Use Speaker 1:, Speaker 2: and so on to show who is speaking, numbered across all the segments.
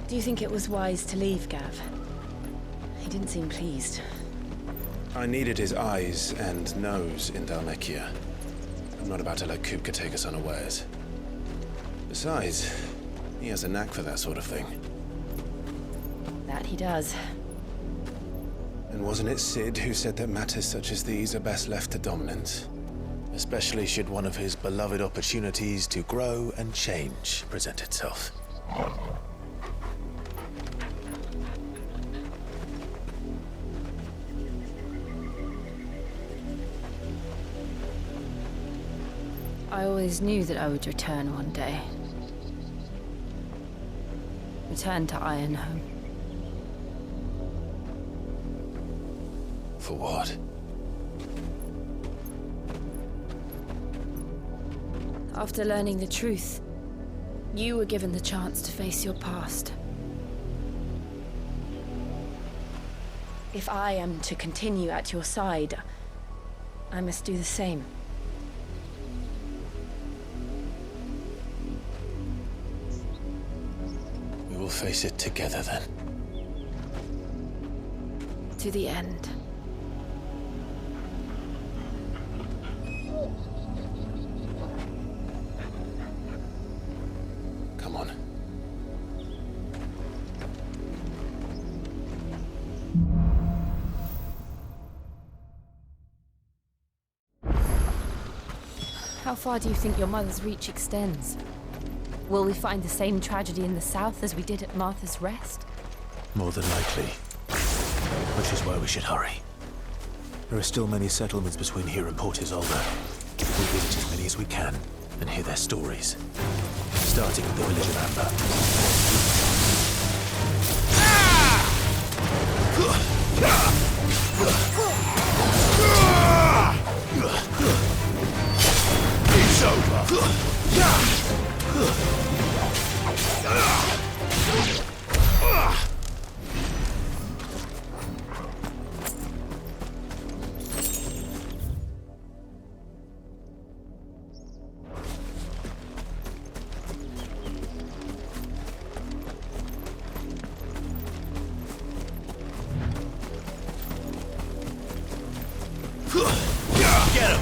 Speaker 1: Do you think it was wise to leave, Gav? He didn't seem pleased.
Speaker 2: I needed his eyes and nose in Dhalmekia. I'm not about to let Kupka take us unawares. Besides, he has a knack for that sort of thing.
Speaker 1: That he does.
Speaker 2: And wasn't it Sid who said that matters such as these are best left to dominance? Especially should one of his beloved opportunities to grow and change present itself.
Speaker 1: I always knew that I would return one day. Return to Ironhome.
Speaker 2: For what?
Speaker 1: After learning the truth, you were given the chance to face your past. If I am to continue at your side, I must do the same.
Speaker 2: We will face it together then.
Speaker 1: To the end.
Speaker 2: Come on.
Speaker 1: How far do you think your mother's reach extends? Will we find the same tragedy in the south as we did at Martha's Rest?
Speaker 3: More than likely. Which is why we should hurry. There are still many settlements between here and Port Isolde. We'll visit as many as we can and hear their stories. Starting with the village of Amber. It's over! Get him!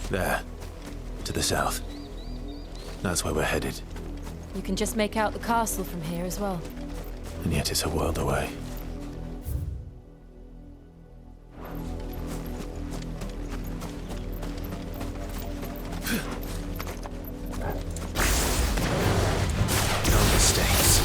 Speaker 3: There. To the south. That's where we're headed.
Speaker 1: You can just make out the castle from here as well.
Speaker 3: And yet it's a world away. No mistakes.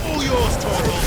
Speaker 4: All yours, Torgal!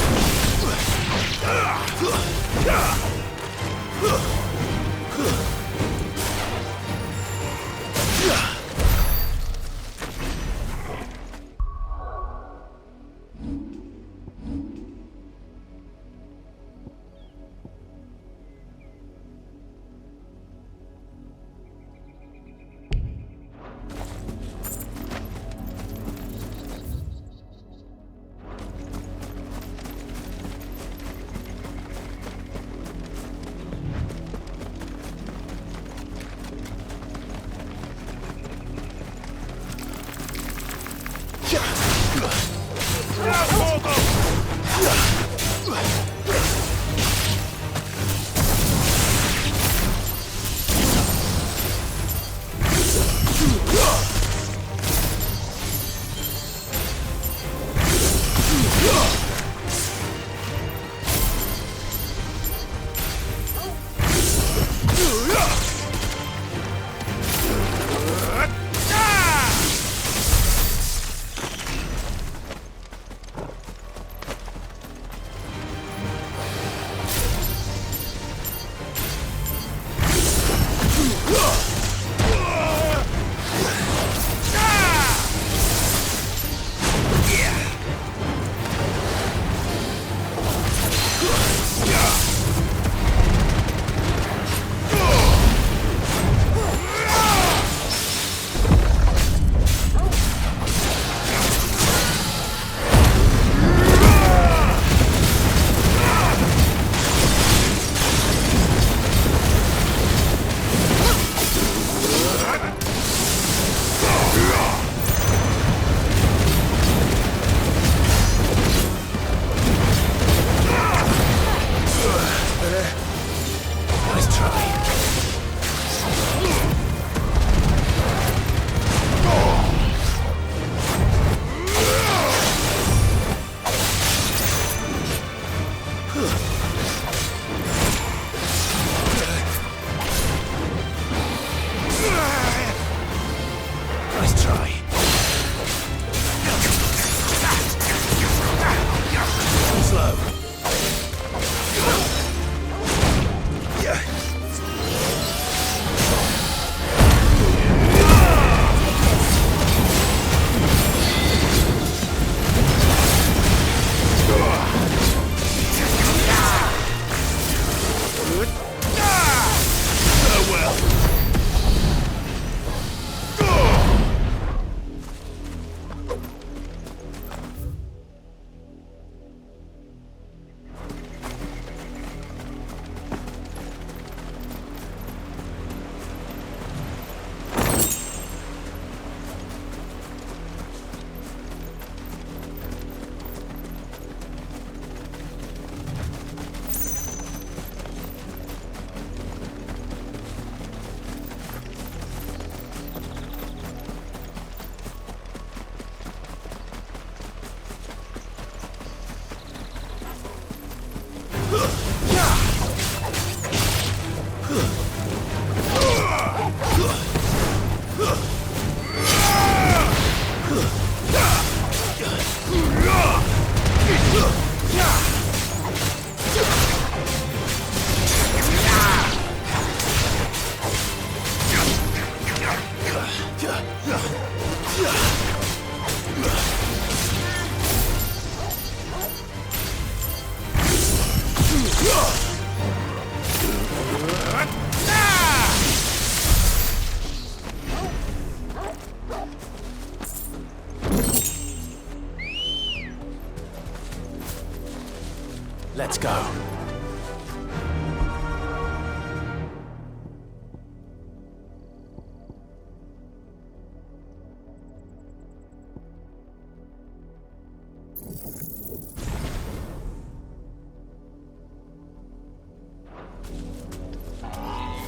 Speaker 3: Let's go.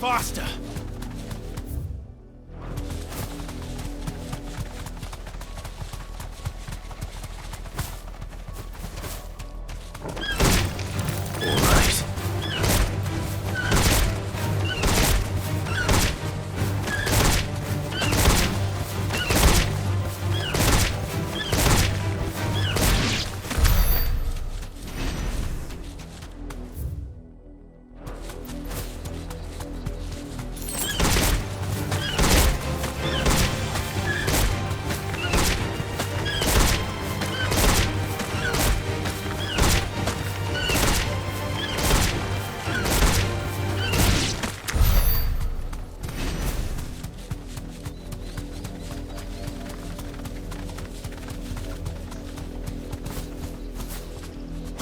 Speaker 4: Faster!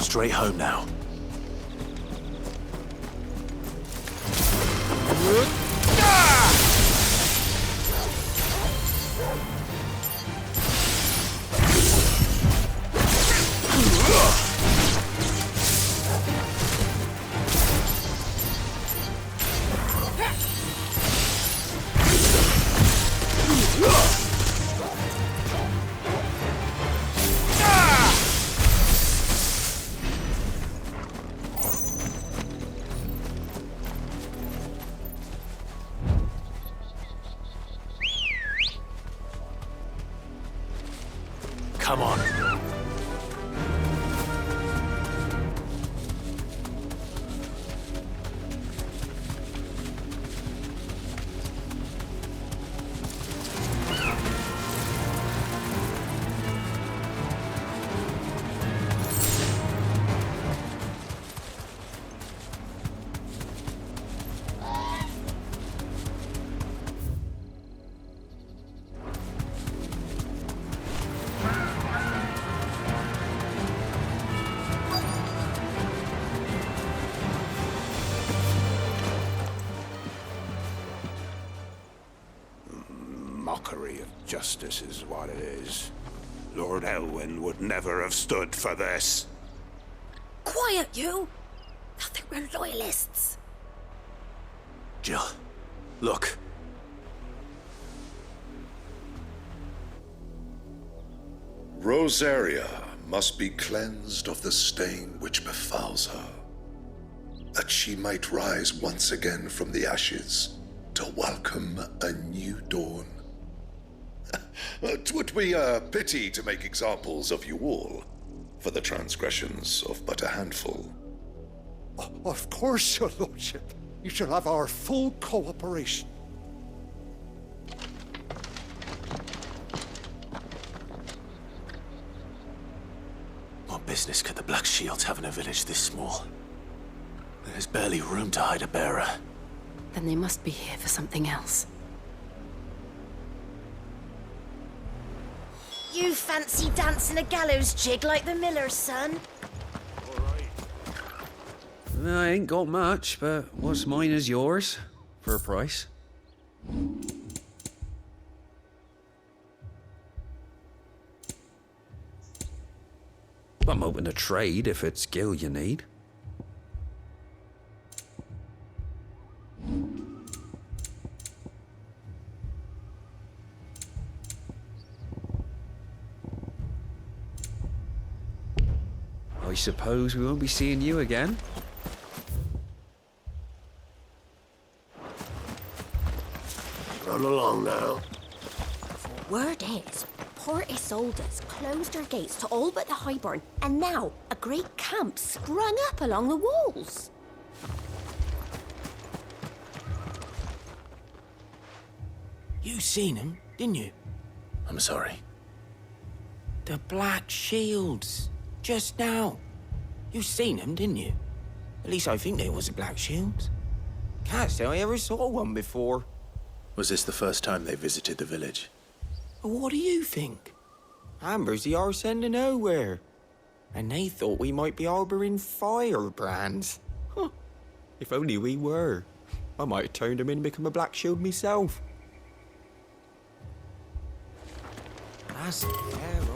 Speaker 3: straight home now. Come on.
Speaker 5: Mockery of justice is what it is. Lord Elwyn would never have stood for this.
Speaker 6: Quiet, you! I think we're loyalists.
Speaker 3: Jill, look.
Speaker 7: Rosaria must be cleansed of the stain which befouls her, that she might rise once again from the ashes to welcome a new dawn. 'Twould be a pity to make examples of you all, for the transgressions of but a handful.
Speaker 8: Of course, your lordship. You shall have our full cooperation.
Speaker 3: What business could the Black Shields have in a village this small? There's barely room to hide a bearer.
Speaker 1: Then they must be here for something else.
Speaker 6: You fancy dancing a gallows jig like the miller's son?
Speaker 9: I ain't got much, but what's mine is yours, for a price. I'm open to trade if it's skill you need. I suppose we won't be seeing you again.
Speaker 5: Run along now.
Speaker 6: Word is, Port Isolde's closed her gates to all but the highborn, and now a great camp sprung up along the walls.
Speaker 10: You seen him, didn't you?
Speaker 3: I'm sorry.
Speaker 10: The Black Shields. Just now. You seen them, didn't you? At least I think there was a Black Shields. Can't say I ever saw one before.
Speaker 3: Was this the first time they visited the village?
Speaker 10: What do you think? Amber's the arse end of nowhere. And they thought we might be harbouring firebrands. Huh. If only we were. I might have turned them in and become a Black Shield myself. That's arrows.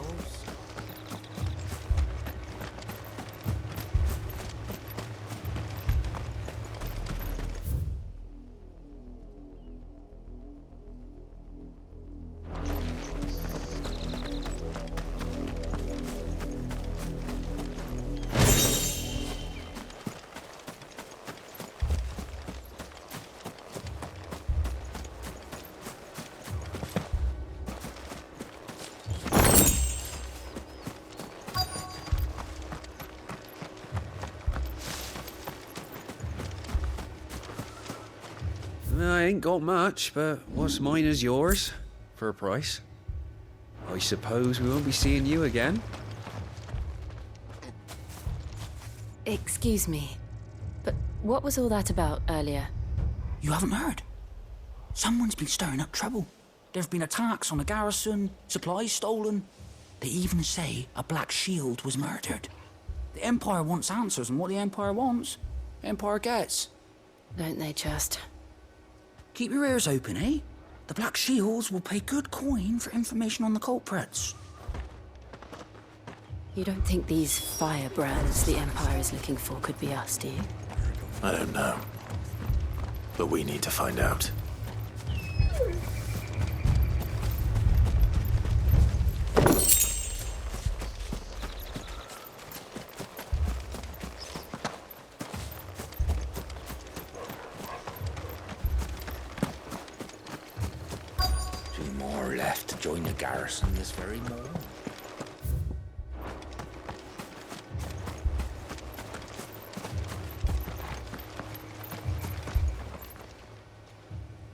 Speaker 9: I ain't got much, but what's mine is yours, for a price. I suppose we won't be seeing you again.
Speaker 1: Excuse me, but what was all that about earlier?
Speaker 11: You haven't heard? Someone's been stirring up trouble. There have been attacks on the garrison, supplies stolen. They even say a Black Shield was murdered. The Empire wants answers, and what the Empire wants, the Empire gets.
Speaker 1: Don't they just?
Speaker 11: Keep your ears open, eh? The Black Shields will pay good coin for information on the culprits.
Speaker 1: You don't think these firebrands the Empire is looking for could be us, do you?
Speaker 3: I don't know. But we need to find out.
Speaker 11: Two more left to join the garrison this very morning.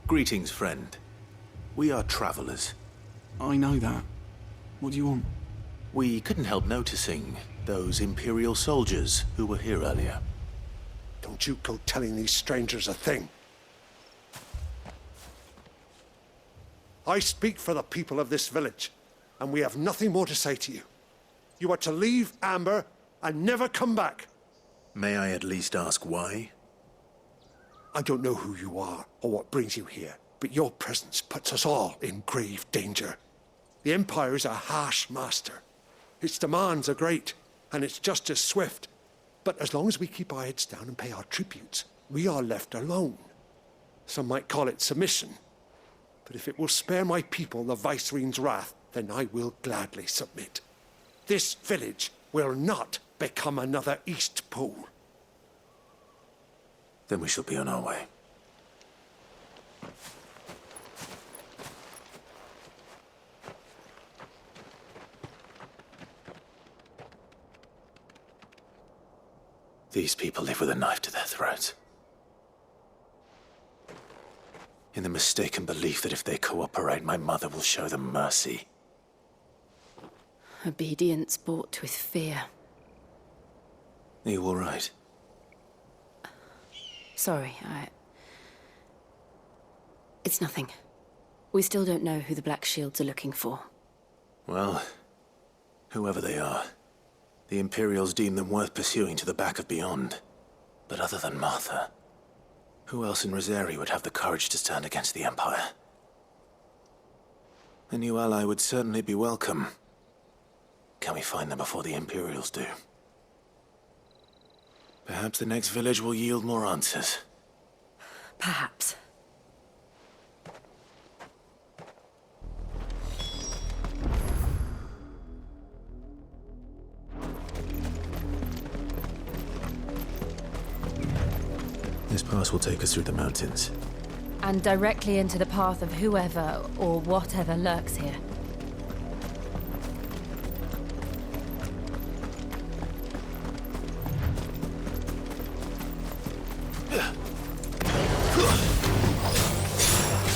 Speaker 3: Greetings, friend. We are travelers.
Speaker 12: I know that. What do you want?
Speaker 3: We couldn't help noticing those Imperial soldiers who were here earlier.
Speaker 8: Don't you go telling these strangers a thing. I speak for the people of this village, and we have nothing more to say to you. You are to leave Amber and never come back.
Speaker 3: May I at least ask why?
Speaker 8: I don't know who you are or what brings you here, but your presence puts us all in grave danger. The Empire is a harsh master. Its demands are great, and its justice swift. But as long as we keep our heads down and pay our tributes, we are left alone. Some might call it submission. But if it will spare my people the Viceroy's wrath, then I will gladly submit. This village will not become another East Pole.
Speaker 3: Then we shall be on our way. These people live with a knife to their throats. In the mistaken belief that if they cooperate, my mother will show them mercy.
Speaker 1: Obedience bought with fear.
Speaker 3: Are you all right?
Speaker 1: Sorry, It's nothing. We still don't know who the Black Shields are looking for.
Speaker 3: Well, whoever they are, the Imperials deem them worth pursuing to the back of beyond. But other than Martha, who else in Rosari would have the courage to stand against the Empire? A new ally would certainly be welcome. Can we find them before the Imperials do? Perhaps the next village will yield more answers.
Speaker 1: Perhaps.
Speaker 3: This pass will take us through the mountains.
Speaker 1: And directly into the path of whoever or whatever lurks here.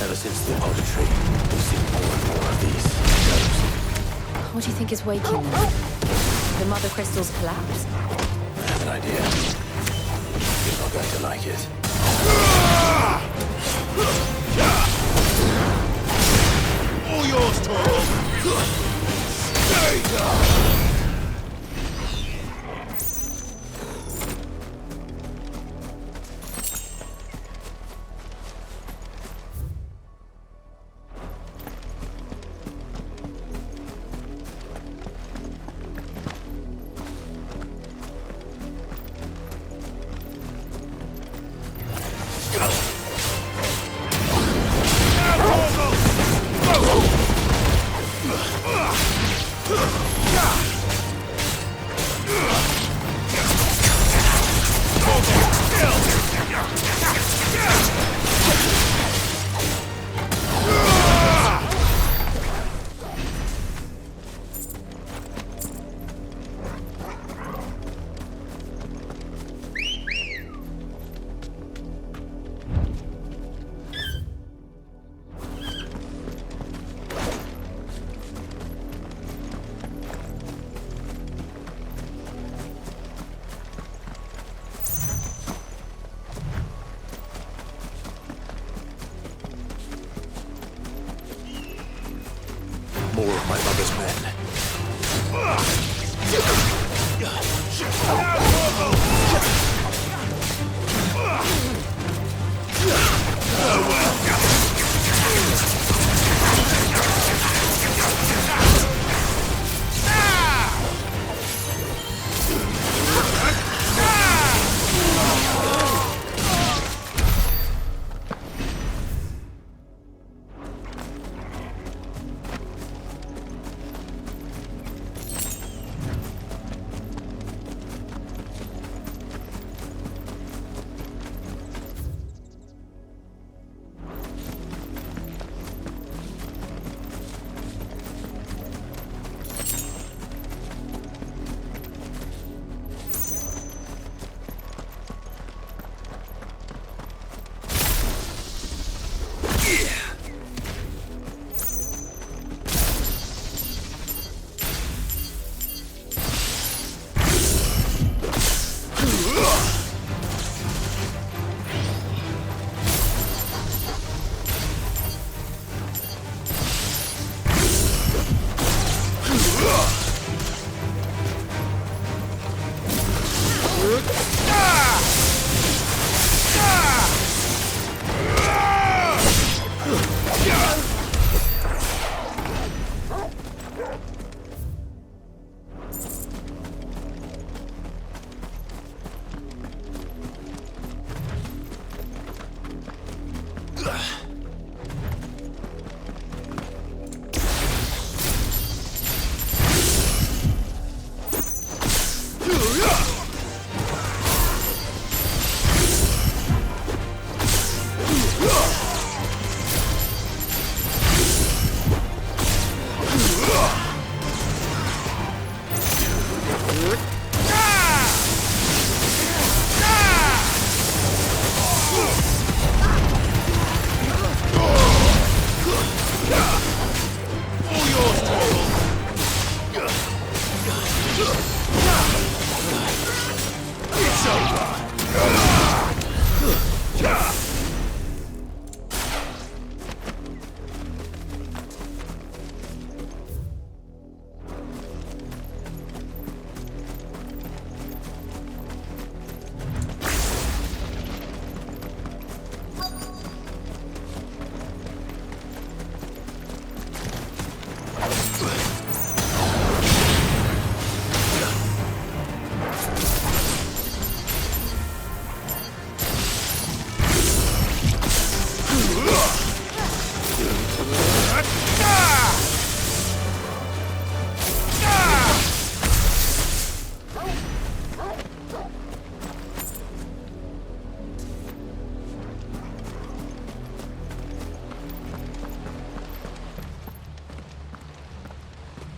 Speaker 3: Ever since the auditory, we've seen more and more of these.
Speaker 1: What do you think is waking them? The Mothercrystals collapse?
Speaker 3: I have an idea. You're not going to like it.
Speaker 4: All yours, Torvald! Stay down!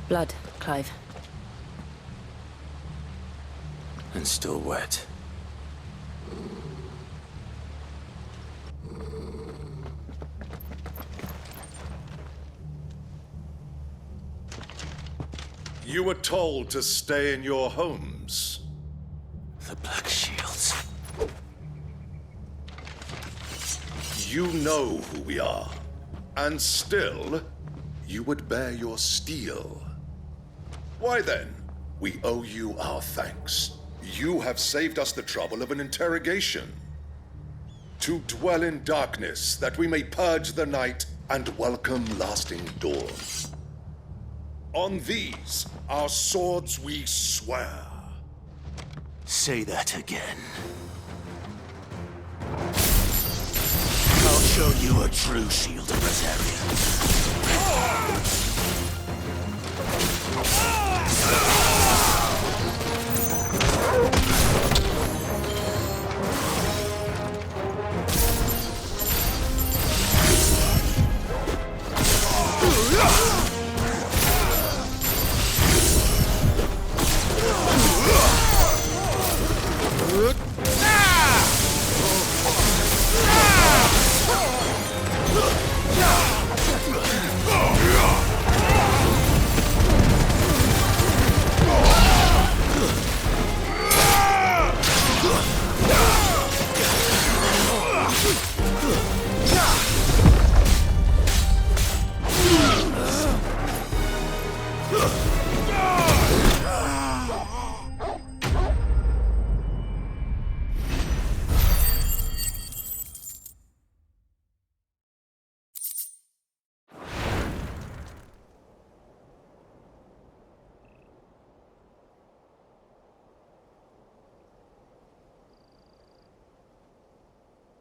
Speaker 1: Blood, Clive.
Speaker 3: And still wet.
Speaker 7: You were told to stay in your homes.
Speaker 3: The Black Shields.
Speaker 7: You know who we are. And still, you would bear your steel. Why then, we owe you our thanks. You have saved us the trouble of an interrogation. To dwell in darkness, that we may purge the night and welcome lasting dawn. On these, our swords we swear.
Speaker 3: Say that again. I'll show you a true shield of Rosaria.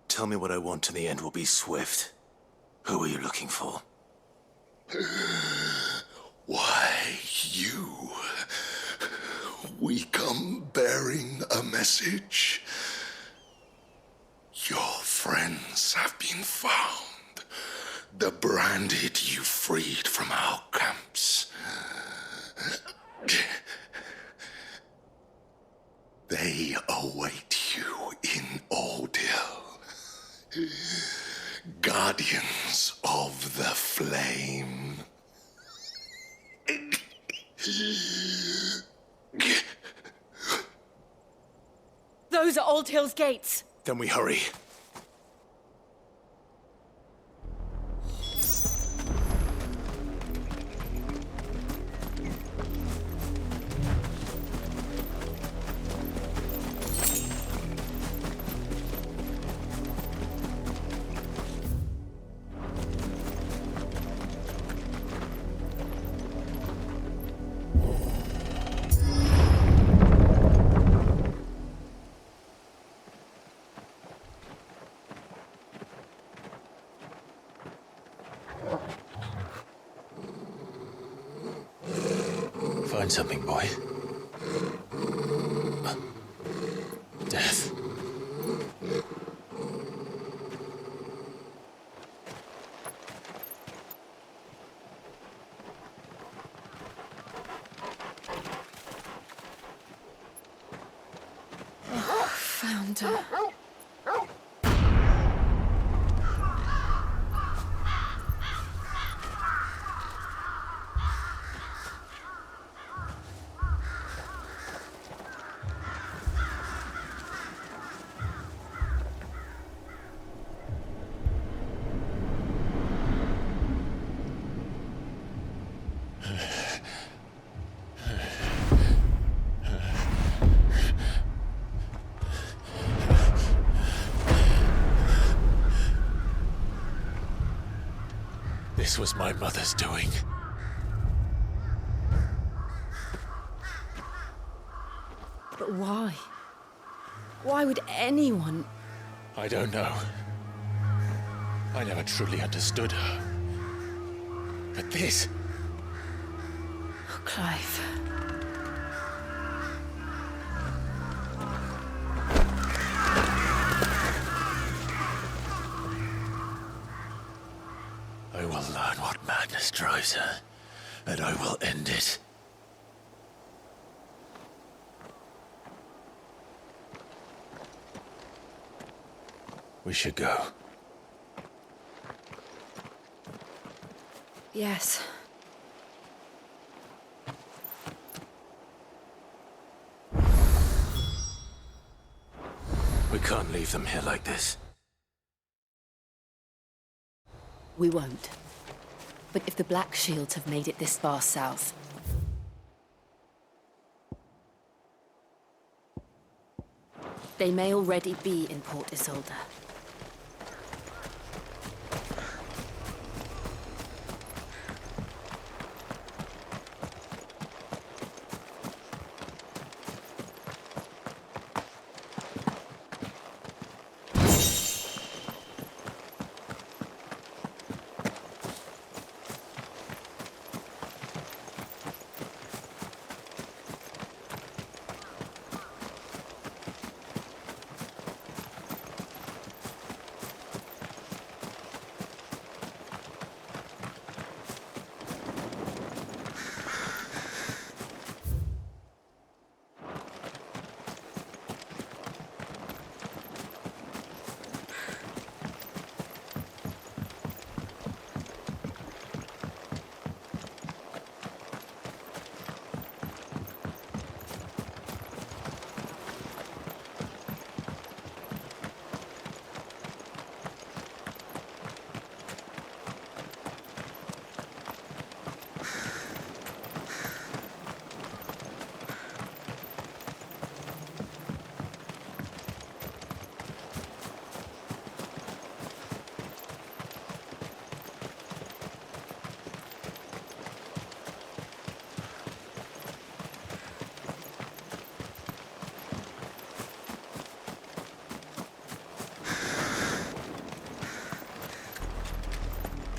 Speaker 3: Tell me what I want and the end will be swift. Who are you looking for?
Speaker 7: Why, you. We come bearing a message. Your friends have been found. The branded you freed from our camps. They await you in Ordeal. Guardians of the Flame.
Speaker 1: Those are Old Hill's gates.
Speaker 3: Then we hurry.
Speaker 2: find something, boy? Death.
Speaker 1: Found her.
Speaker 2: This was my mother's doing.
Speaker 1: But why? Why would anyone...
Speaker 2: I don't know. I never truly understood her. But this...
Speaker 1: Oh, Clive.
Speaker 2: I will learn what madness drives her, and I will end it. We should go.
Speaker 1: Yes.
Speaker 2: We can't leave them here like this.
Speaker 1: We won't. But if the Black Shields have made it this far south... they may already be in Port Isolde.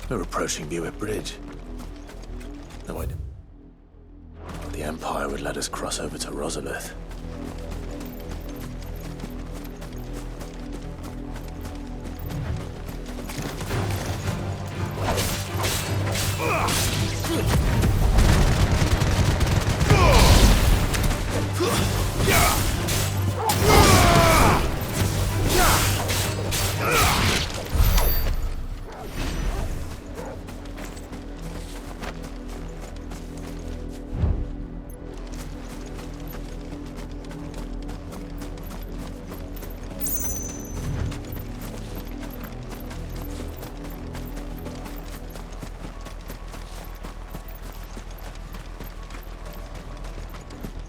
Speaker 2: We're approaching Buick Bridge. No, I... The Empire would let us cross over to Rosalith.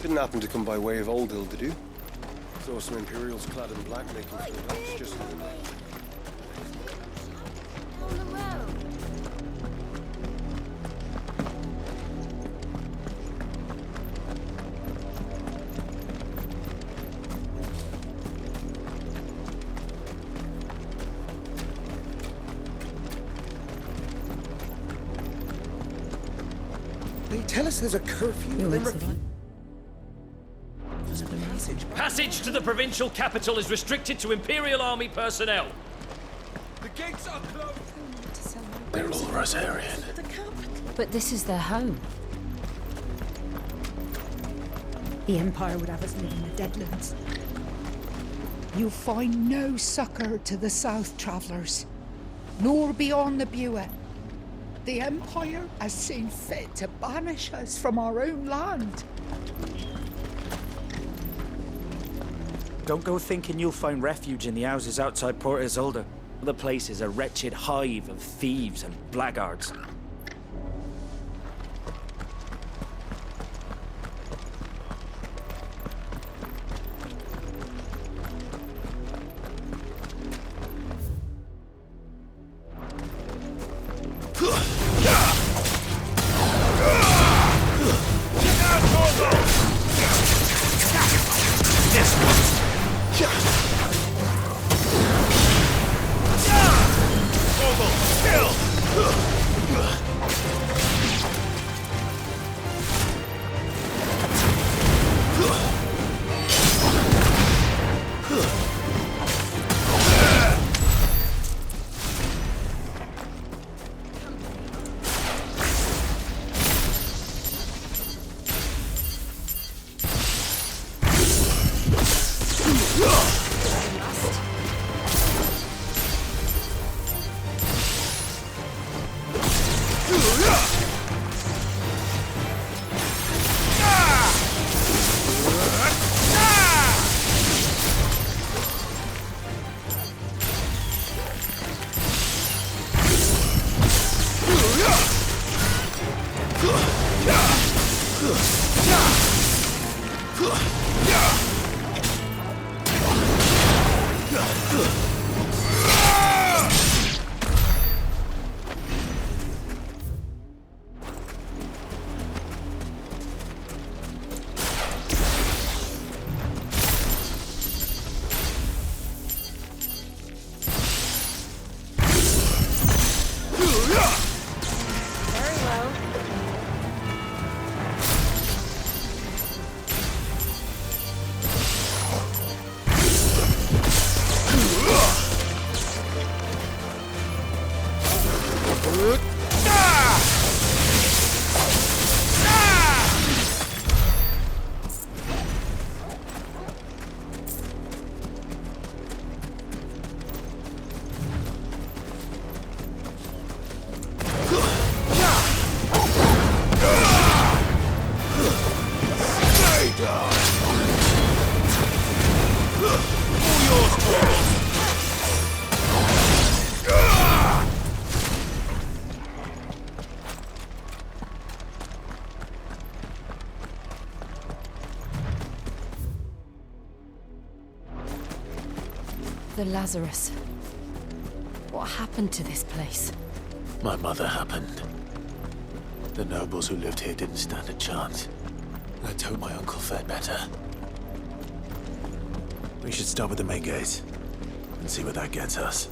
Speaker 13: Didn't happen to come by way of Old Hill, did you? Saw some Imperials clad in black making for the docks just in the night.
Speaker 14: tell us there's a curfew, then
Speaker 15: Passage to the provincial capital is restricted to Imperial Army personnel.
Speaker 14: The gates are closed.
Speaker 3: They're all Rosarian.
Speaker 1: But this is their home.
Speaker 16: The Empire would have us live in the Deadlands. You'll find no succor to the South Travellers, nor beyond the Bua. The Empire has seen fit to banish us from our own land.
Speaker 17: Don't go thinking you'll find refuge in the houses outside Port Isolde. The place is a wretched hive of thieves and blackguards.
Speaker 1: The Lazarus. What happened to this place?
Speaker 3: My mother happened. The nobles who lived here didn't stand a chance. Let's hope my uncle fared better. We should start with the main gate and see where that gets us.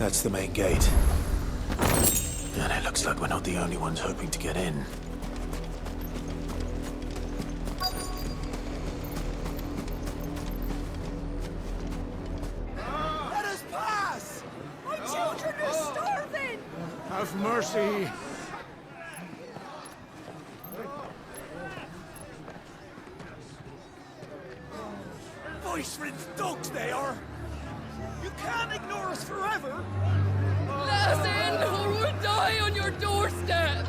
Speaker 3: That's the main gate. And it looks like we're not the only ones hoping to get in.
Speaker 14: Let us pass! My children are starving!
Speaker 8: Have mercy!
Speaker 14: Voice-ridden dogs they are! You can't ignore us forever!
Speaker 18: Let us in, or we'll die on your doorstep!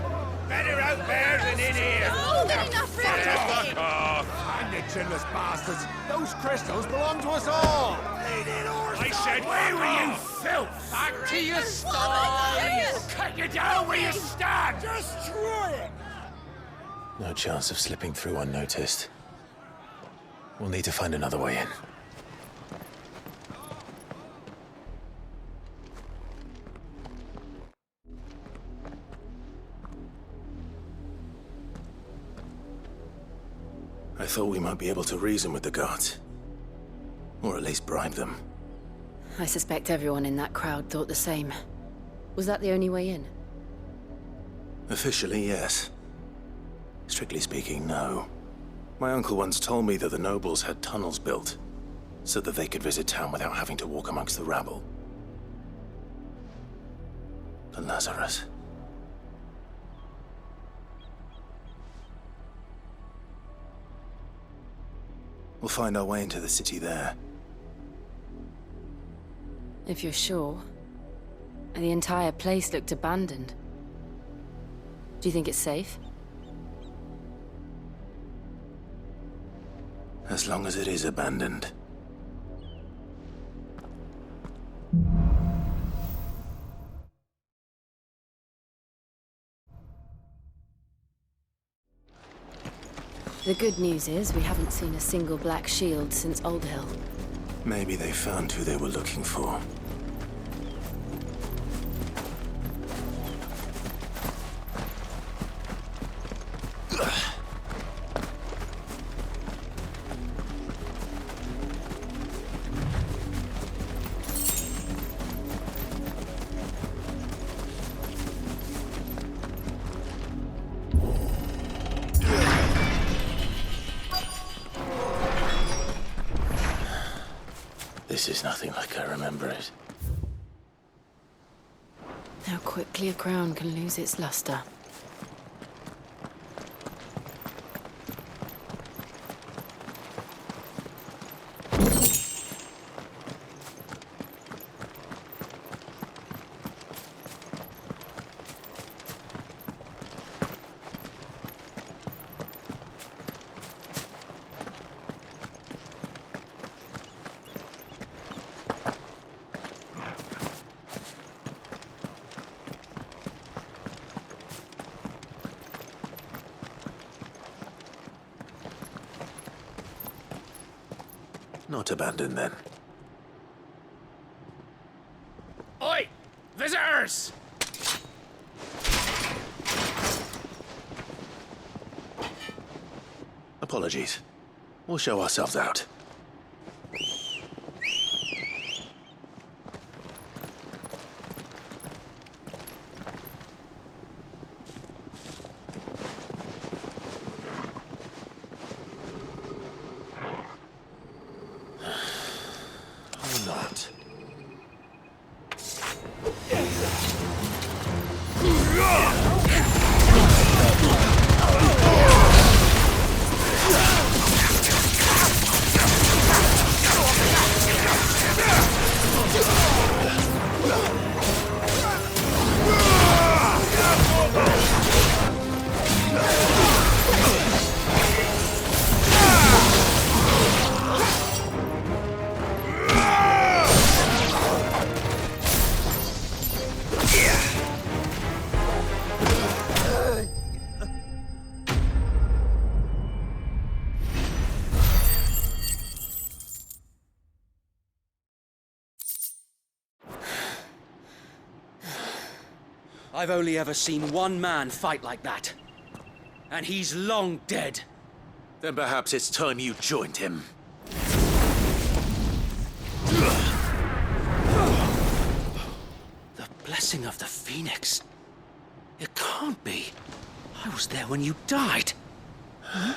Speaker 14: Better out there than in here!
Speaker 6: More than enough room to
Speaker 14: Fuck off! And the chinless bastards! Those crystals belong to us all! I said, where were you, filth? Back to your stall! Cut you down where you stand! Destroy it!
Speaker 2: No chance of slipping through unnoticed. We'll need to find another way in.
Speaker 3: I thought we might be able to reason with the guards. Or at least bribe them.
Speaker 1: I suspect everyone in that crowd thought the same. Was that the only way in?
Speaker 3: Officially, yes. Strictly speaking, no. My uncle once told me that the nobles had tunnels built, so that they could visit town without having to walk amongst the rabble. But Lazarus... We'll find our way into the city there.
Speaker 1: If you're sure. The entire place looked abandoned. Do you think it's safe?
Speaker 3: As long as it is abandoned.
Speaker 1: The good news is we haven't seen a single black shield since Old Hill.
Speaker 3: Maybe they found who they were looking for. This is nothing like I remember it.
Speaker 1: How quickly a crown can lose its luster.
Speaker 3: Not abandoned, then.
Speaker 14: Oi! Visitors!
Speaker 3: Apologies. We'll show ourselves out. Or not.
Speaker 9: I've only ever seen one man fight like that. And he's long dead.
Speaker 3: Then perhaps it's time you joined him.
Speaker 11: blessing of the Phoenix. It can't be. I was there when you died. Huh?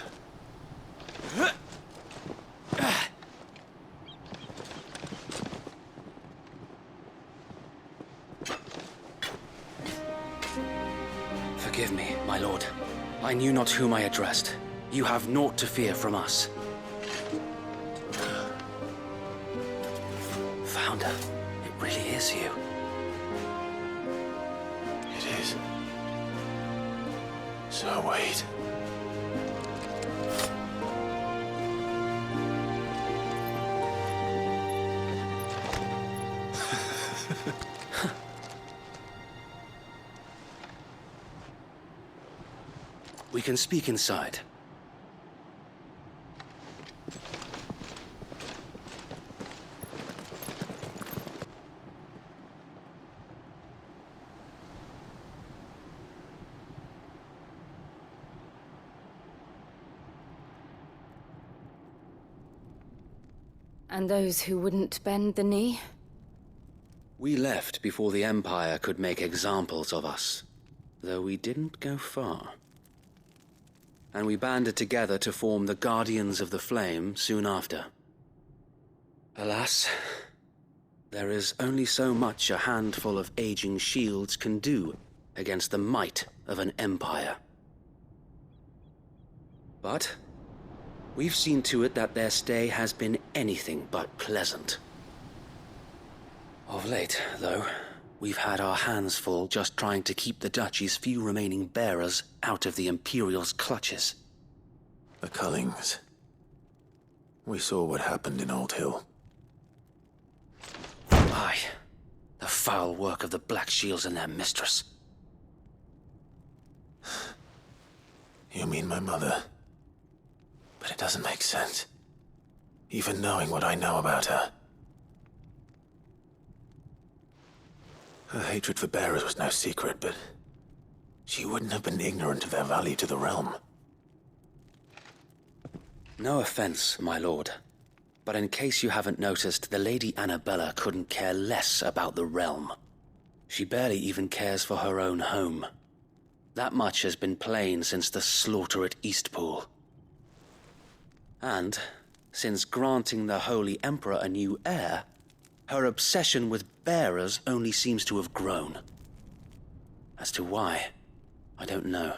Speaker 11: Forgive me, my lord. I knew not whom I addressed. You have naught to fear from us. Founder, it really is you.
Speaker 3: It is. So wait.
Speaker 11: We can speak inside.
Speaker 1: And those who wouldn't bend the knee?
Speaker 11: We left before the Empire could make examples of us, though we didn't go far. And we banded together to form the Guardians of the Flame soon after. Alas, there is only so much a handful of aging shields can do against the might of an empire. But we've seen to it that their stay has been anything but pleasant. Of late, though, we've had our hands full just trying to keep the Duchy's few remaining bearers out of the Imperial's clutches.
Speaker 3: The Cullings. We saw what happened in Old Hill.
Speaker 11: Aye. The foul work of the Black Shields and their mistress.
Speaker 3: You mean my mother? But it doesn't make sense. Even knowing what I know about her. Her hatred for bearers was no secret, but she wouldn't have been ignorant of their value to the realm.
Speaker 11: No offense, my lord, but in case you haven't noticed, the Lady Annabella couldn't care less about the realm. She barely even cares for her own home. That much has been plain since the slaughter at Eastpool. And, since granting the Holy Emperor a new heir, her obsession with bearers only seems to have grown. As to why, I don't know.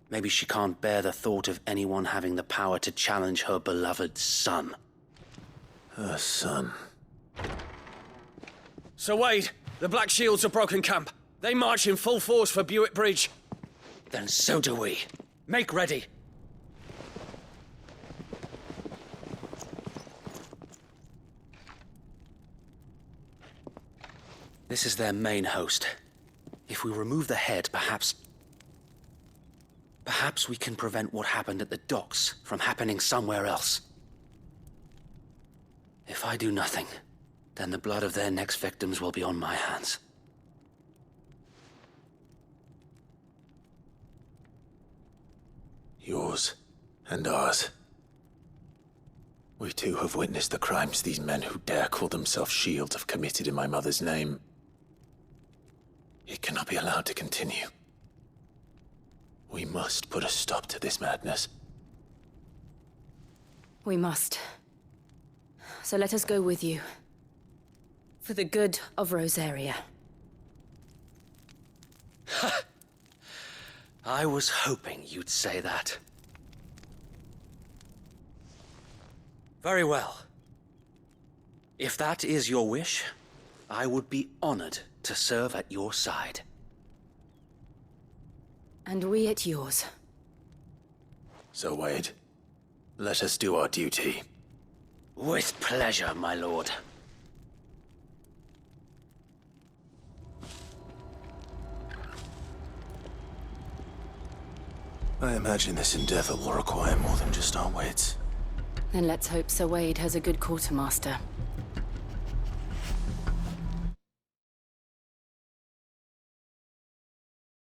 Speaker 11: Maybe she can't bear the thought of anyone having the power to challenge her beloved son.
Speaker 3: Her son.
Speaker 15: Sir Wade, the Black Shields have broken camp. They march in full force for Buick Bridge.
Speaker 11: Then so do we. Make ready. This is their main host. If we remove the head, perhaps we can prevent what happened at the docks from happening somewhere else. If I do nothing, then the blood of their next victims will be on my hands.
Speaker 3: Yours and ours. We too have witnessed the crimes these men who dare call themselves shields have committed in my mother's name. It cannot be allowed to continue. We must put a stop to this madness.
Speaker 1: We must. So let us go with you. For the good of Rosaria.
Speaker 11: I was hoping you'd say that. Very well. If that is your wish, I would be honored to serve at your side.
Speaker 1: And we at yours.
Speaker 3: So, Wade, let us do our duty.
Speaker 11: With pleasure, my lord.
Speaker 3: I imagine this endeavor will require more than just our wits.
Speaker 1: Then let's hope Sir Wade has a good quartermaster.